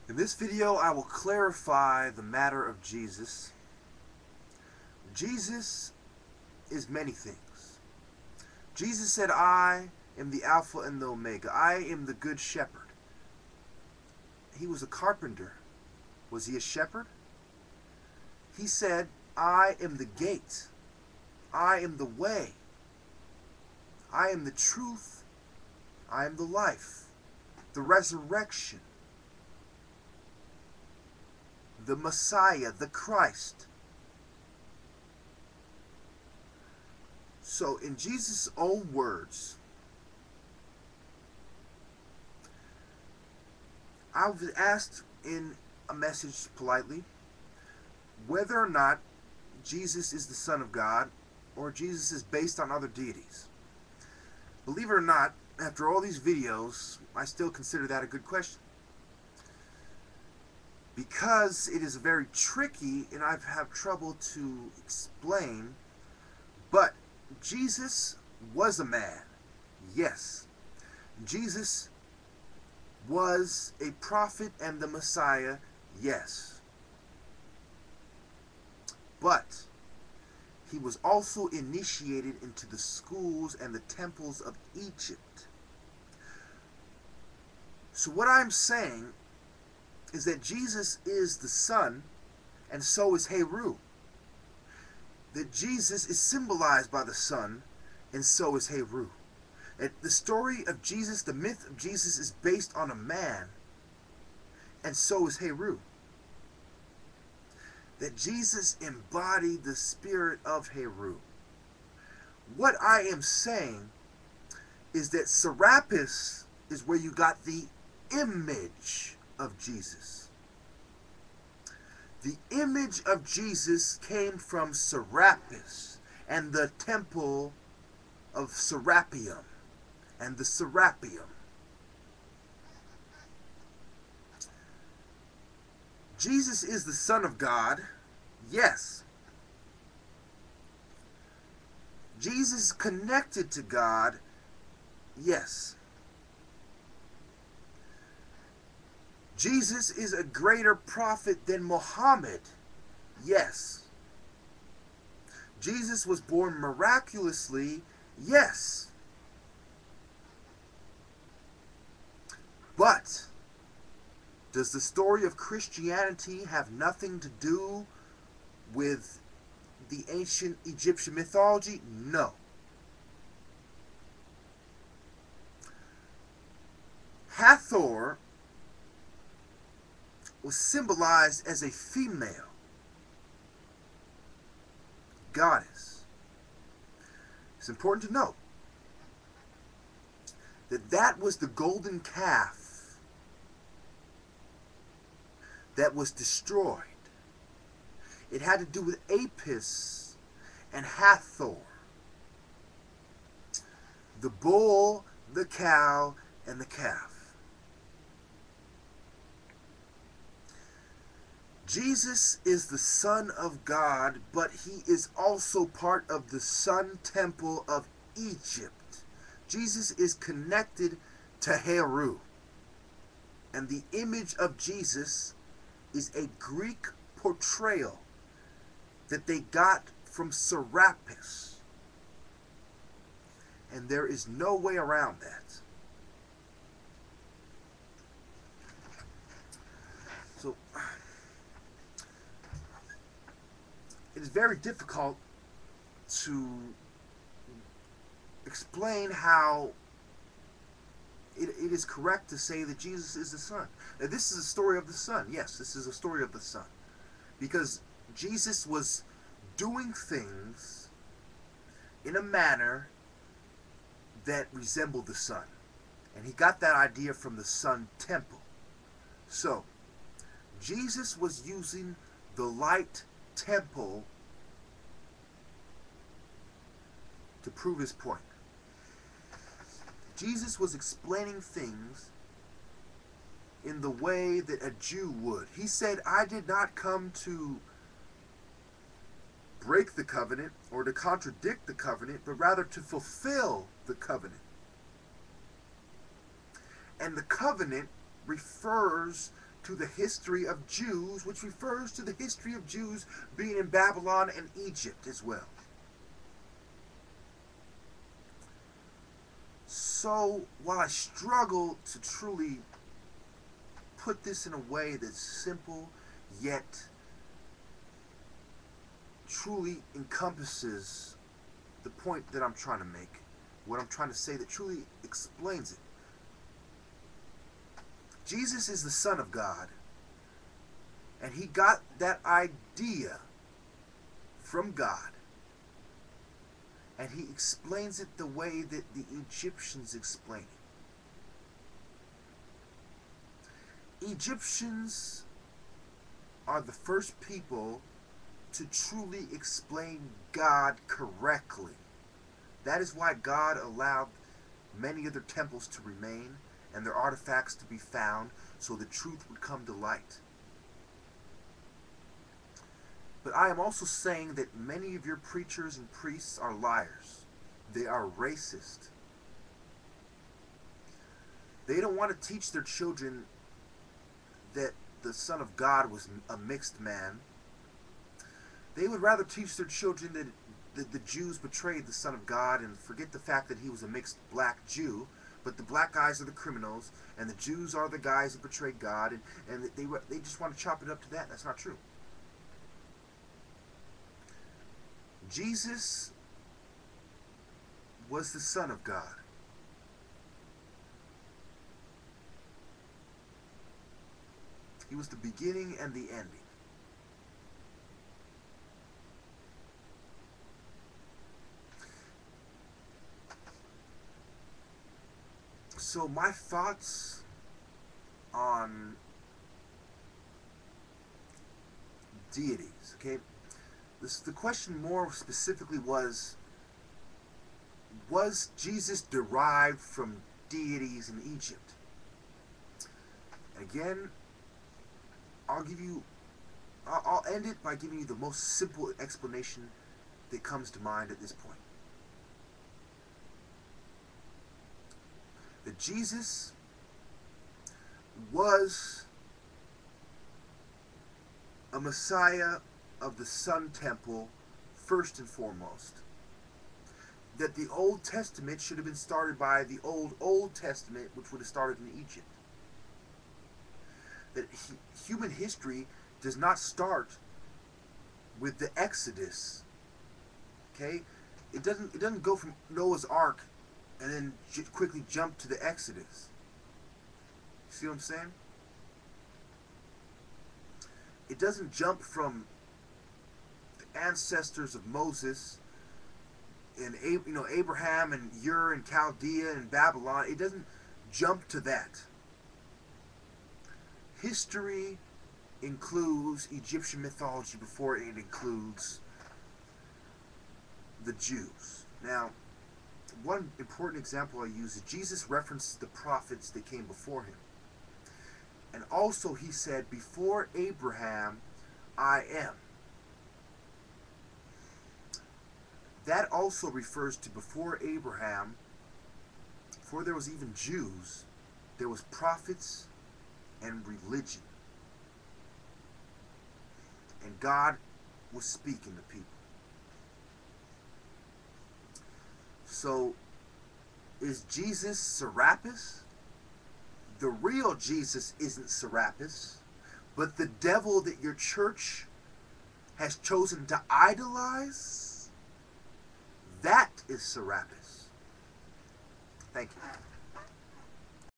In this video, I will clarify the matter of Jesus. Jesus is many things. Jesus said, I am the Alpha and the Omega. I am the Good Shepherd. He was a carpenter. Was he a shepherd? He said, I am the gate. I am the way. I am the truth. I am the life. The resurrection. The Messiah, the Christ. So in Jesus' own words, I was asked in a message politely whether or not Jesus is the Son of God or Jesus is based on other deities. Believe it or not, after all these videos, I still consider that a good question, because it is very tricky and I have trouble to explain. But Jesus was a man, yes. Jesus was a prophet and the Messiah, yes. But he was also initiated into the schools and the temples of Egypt. So what I'm saying is that Jesus is the Son, and so is Heru. That Jesus is symbolized by the Son, and so is Heru. That the story of Jesus, the myth of Jesus, is based on a man, and so is Heru. That Jesus embodied the spirit of Heru. What I am saying is that Serapis is where you got the image of Jesus. The image of Jesus came from Serapis and the temple of Serapeum and the Serapeum. Jesus is the Son of God, yes. Jesus connected to God, yes. Jesus is a greater prophet than Muhammad, yes. Jesus was born miraculously, yes. But does the story of Christianity have nothing to do with the ancient Egyptian mythology? No. Hathor was symbolized as a female goddess. It's important to note that that was the golden calf that was destroyed. It had to do with Apis and Hathor. The bull, the cow, and the calf. Jesus is the Son of God, but he is also part of the Sun Temple of Egypt. Jesus is connected to Heru. And the image of Jesus is a Greek portrayal that they got from Serapis. And there is no way around that. So it is very difficult to explain how it is correct to say that Jesus is the Son. Now, this is a story of the Son. Yes, this is a story of the Son. Because Jesus was doing things in a manner that resembled the Son. And he got that idea from the Sun Temple. So, Jesus was using the light temple to prove his point. Jesus was explaining things in the way that a Jew would. He said, I did not come to break the covenant or to contradict the covenant, but rather to fulfill the covenant. And the covenant refers to the history of Jews, which refers to the history of Jews being in Babylon and Egypt as well. So, while I struggle to truly put this in a way that's simple, yet truly encompasses the point that I'm trying to make, what I'm trying to say that truly explains it. Jesus is the Son of God, and he got that idea from God, and he explains it the way that the Egyptians explain it. Egyptians are the first people to truly explain God correctly. That is why God allowed many of their temples to remain and their artifacts to be found, so the truth would come to light. But I am also saying that many of your preachers and priests are liars. They are racist. They don't want to teach their children that the Son of God was a mixed man. They would rather teach their children that the Jews betrayed the Son of God and forget the fact that he was a mixed black Jew, but the black guys are the criminals and the Jews are the guys who betrayed God, and they just want to chop it up to that. That's not true. Jesus was the Son of God. He was the beginning and the ending. So my thoughts on deities, okay? The question more specifically was Jesus derived from deities in Egypt? And again, I'll end it by giving you the most simple explanation that comes to mind at this point. That Jesus was a Messiah of the Sun Temple first and foremost. That the Old Testament should have been started by the Old Testament, which would have started in Egypt. That human history does not start with the Exodus. Okay? It doesn't go from Noah's Ark and then quickly jump to the Exodus. See what I'm saying? It doesn't jump from the ancestors of Moses and Abraham and Ur and Chaldea and Babylon. It doesn't jump to that. History includes Egyptian mythology before it includes the Jews. Now, one important example I use is Jesus referenced the prophets that came before him. And also he said, before Abraham, I am. That also refers to before Abraham, before there was even Jews, there was prophets and religion. And God was speaking to people. So, is Jesus Serapis? The real Jesus isn't Serapis, but the devil that your church has chosen to idolize, that is Serapis. Thank you.